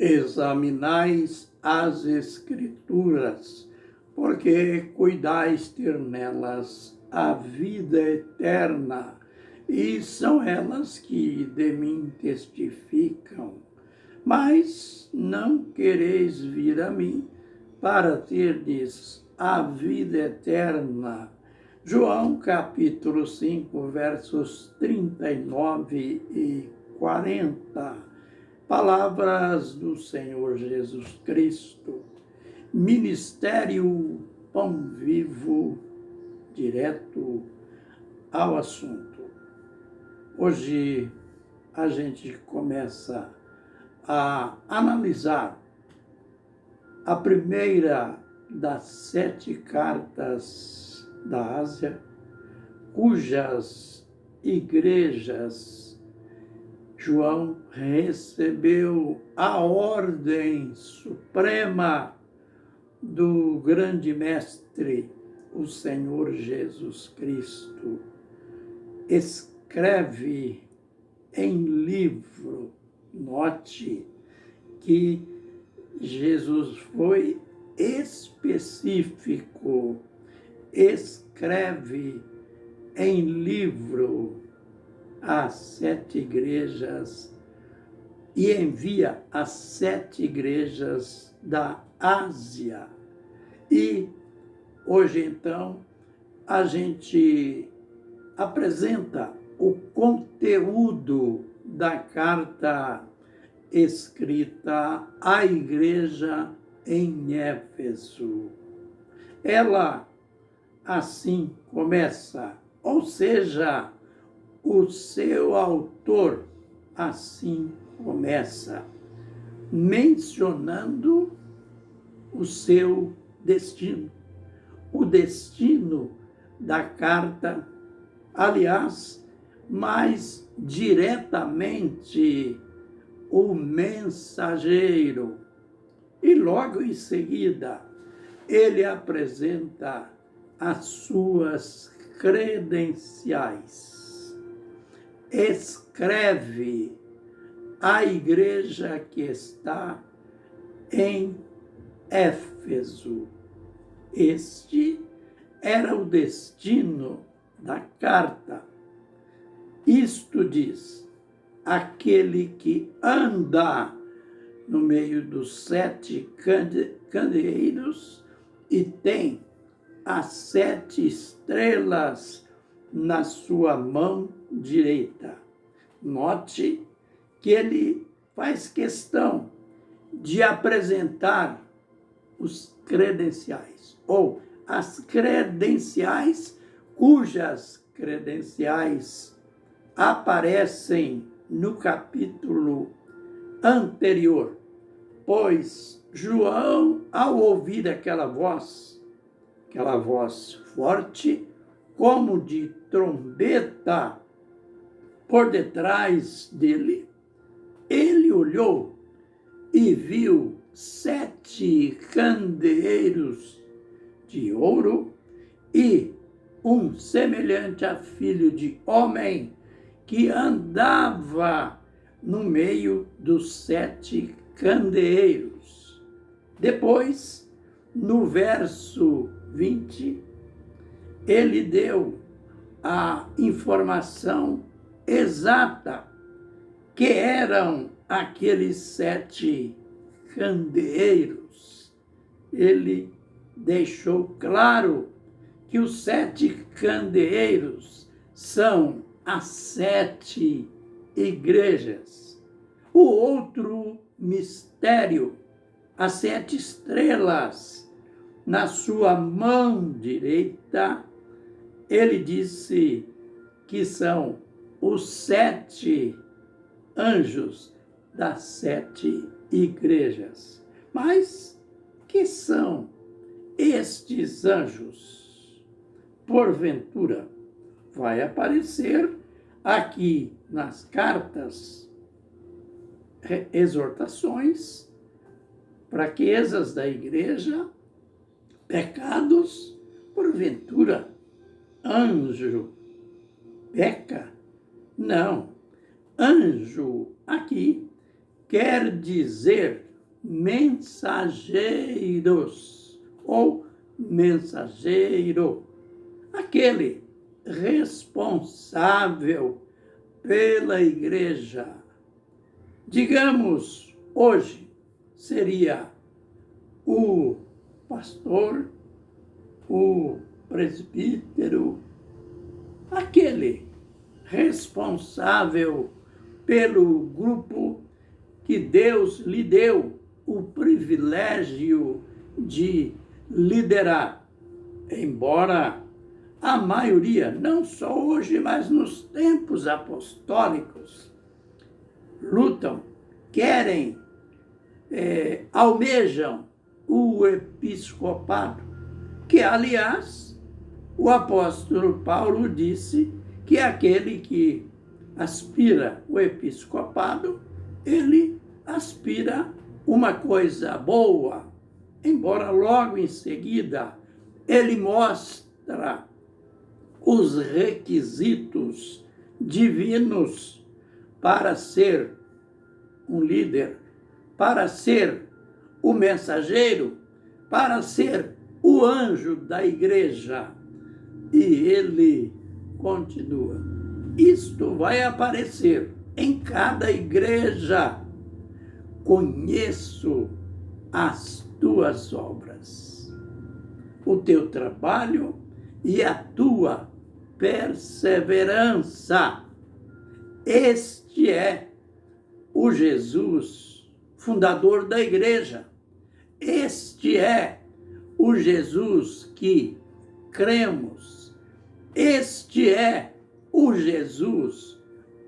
Examinais as Escrituras, porque cuidais ter nelas a vida eterna, e são elas que de mim testificam. Mas não quereis vir a mim para terdes a vida eterna. João capítulo 5, versos 39 e 40. Palavras do Senhor Jesus Cristo. Ministério Pão Vivo, direto ao assunto. Hoje a gente começa a analisar a primeira das 7 cartas da Ásia, cujas igrejas João recebeu a ordem suprema do grande mestre, o Senhor Jesus Cristo. Escreve em livro. Note que Jesus foi específico. Escreve em livro às 7 igrejas e envia às 7 igrejas da Ásia. E hoje, então, a gente apresenta o conteúdo da carta escrita à igreja em Éfeso. Ela assim começa, ou seja, o seu autor assim começa, mencionando o seu destino. O destino da carta, aliás, mais diretamente o mensageiro. E logo em seguida, ele apresenta as suas credenciais. Escreve à igreja que está em Éfeso. Este era o destino da carta. Isto diz, aquele que anda no meio dos 7 candeeiros e tem as 7 estrelas na sua mão direita. Note que ele faz questão de apresentar os credenciais, ou as credenciais cujas credenciais aparecem no capítulo anterior. Pois João, ao ouvir aquela voz forte, como de trombeta, por detrás dele, ele olhou e viu 7 candeeiros de ouro e um semelhante a filho de homem que andava no meio dos 7 candeeiros. Depois, no verso 20, ele deu a informação exata que eram aqueles 7 candeeiros. Ele deixou claro que os 7 candeeiros são as 7 igrejas. O outro mistério, as 7 estrelas na sua mão direita, ele disse que são os 7 anjos das 7 igrejas. Mas que são estes anjos? Porventura, vai aparecer aqui nas cartas exortações, fraquezas da igreja, pecados. Porventura, anjo peca? Não. Anjo aqui quer dizer mensageiros ou mensageiro, aquele responsável pela igreja. Digamos, hoje seria o pastor, o presbítero, aquele responsável pelo grupo que Deus lhe deu o privilégio de liderar. Embora a maioria, não só hoje, mas nos tempos apostólicos, lutam, querem, almejam o episcopado, que, aliás, o apóstolo Paulo disse que aquele que aspira o episcopado, ele aspira uma coisa boa, embora logo em seguida ele mostra os requisitos divinos para ser um líder, para ser o mensageiro, para ser o anjo da igreja. E ele continua: isto vai aparecer em cada igreja. Conheço as tuas obras, o teu trabalho e a tua perseverança. Este é o Jesus, fundador da igreja. Este é o Jesus que cremos. Este é o Jesus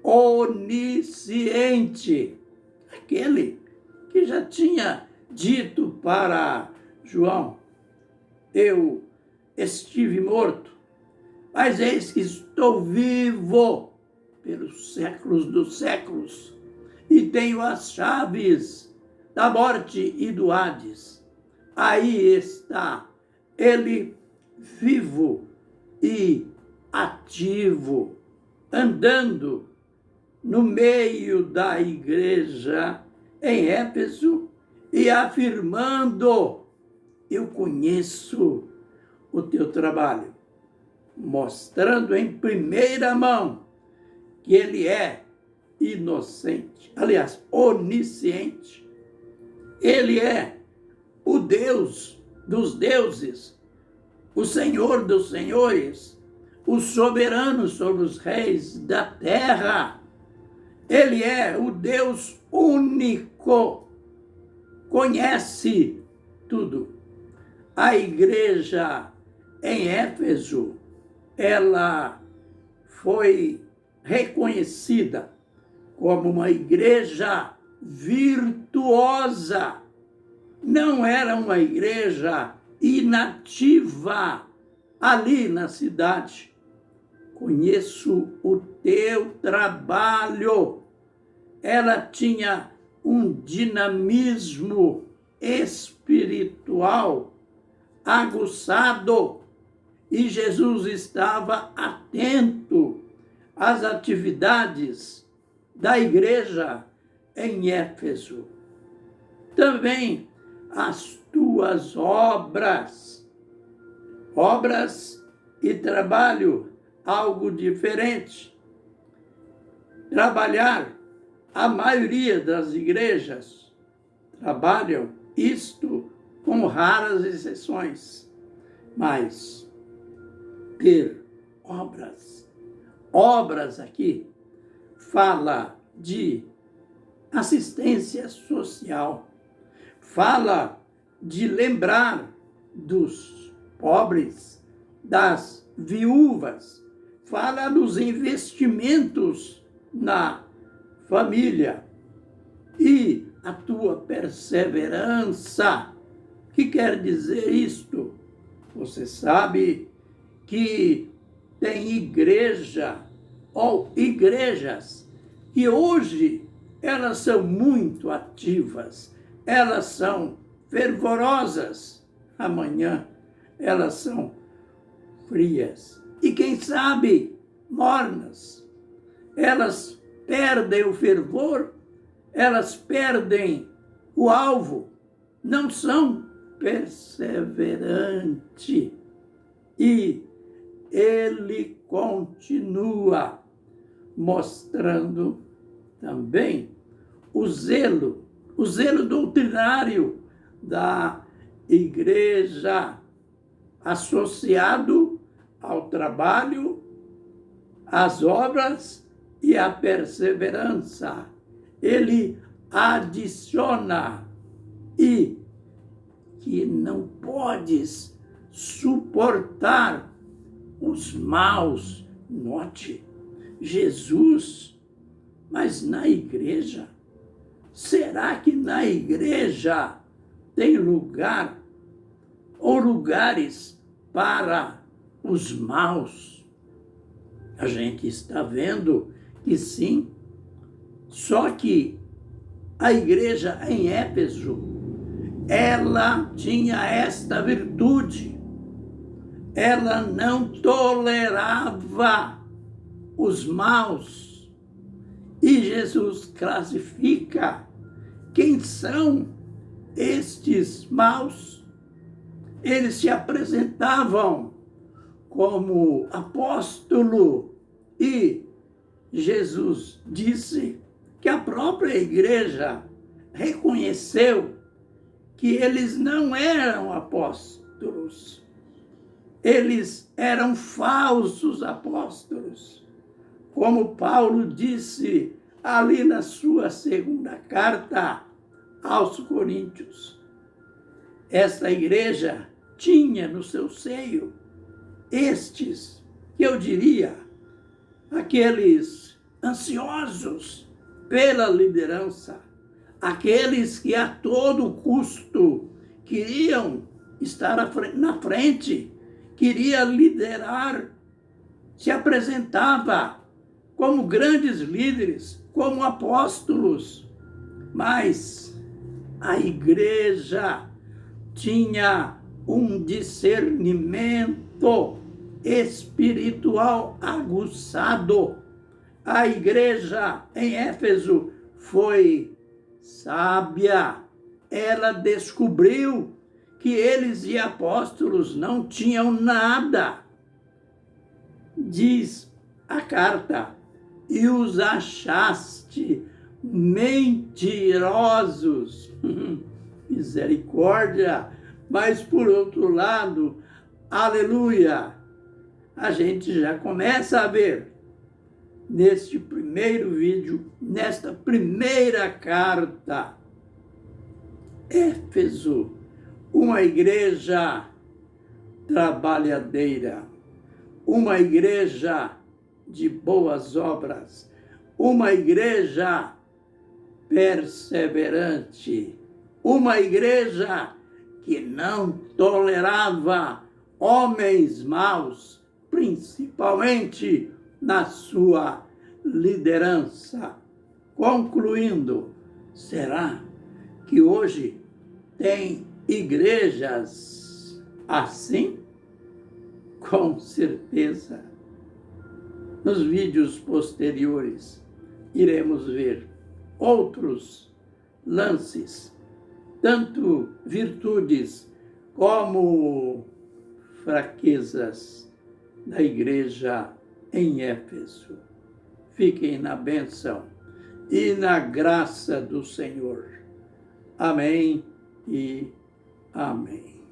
onisciente, aquele que já tinha dito para João: eu estive morto, mas eis que estou vivo pelos séculos dos séculos e tenho as chaves da morte e do Hades. Aí está ele vivo e ativo, andando no meio da igreja em Éfeso e afirmando: eu conheço o teu trabalho, mostrando em primeira mão que ele é inocente, aliás, onisciente. Ele é o Deus dos deuses, o Senhor dos senhores, o soberano sobre os reis da terra. Ele é o Deus único, conhece tudo. A igreja em Éfeso, ela foi reconhecida como uma igreja virtuosa. Não era uma igreja inativa ali na cidade. Conheço o teu trabalho. Ela tinha um dinamismo espiritual aguçado e Jesus estava atento às atividades da igreja em Éfeso. Também as tuas obras e trabalho, algo diferente. Trabalhar, a maioria das igrejas trabalham isto com raras exceções, mas ter obras aqui fala de assistência social, fala de lembrar dos pobres, das viúvas, fala dos investimentos na família e a tua perseverança. O que quer dizer isto? Você sabe que tem igreja ou igrejas que hoje elas são muito ativas, elas são fervorosas, amanhã elas são frias e, quem sabe, mornas. Elas perdem o fervor, elas perdem o alvo, não são perseverantes. E ele continua mostrando também o zelo doutrinário da igreja, associado ao trabalho, às obras e à perseverança. Ele adiciona e que não podes suportar os maus. Note, Jesus, mas na igreja, será que na igreja tem lugar ou lugares para os maus? A gente está vendo que sim, só que a igreja em Éfeso, ela tinha esta virtude, ela não tolerava os maus. E Jesus classifica quem são estes maus. Eles se apresentavam como apóstolo e Jesus disse que a própria igreja reconheceu que eles não eram apóstolos. Eles eram falsos apóstolos. Como Paulo disse ali na sua segunda carta aos Coríntios. Esta igreja tinha no seu seio estes, que eu diria, aqueles ansiosos pela liderança, aqueles que a todo custo queriam estar na frente, queria liderar, se apresentava como grandes líderes, como apóstolos, mas a igreja tinha um discernimento espiritual aguçado. A igreja em Éfeso foi sábia. Ela descobriu que eles e apóstolos não tinham nada. Diz a carta, e os achaste mentirosos. Misericórdia. Mas, por outro lado, aleluia, a gente já começa a ver neste primeiro vídeo, nesta primeira carta, Éfeso, uma igreja trabalhadeira, uma igreja de boas obras, uma igreja perseverante, uma igreja que não tolerava homens maus, principalmente na sua liderança. Concluindo, será que hoje tem igrejas assim? Com certeza. Nos vídeos posteriores, iremos ver outros lances, tanto virtudes como fraquezas da igreja em Éfeso. Fiquem na bênção e na graça do Senhor. Amém e amém.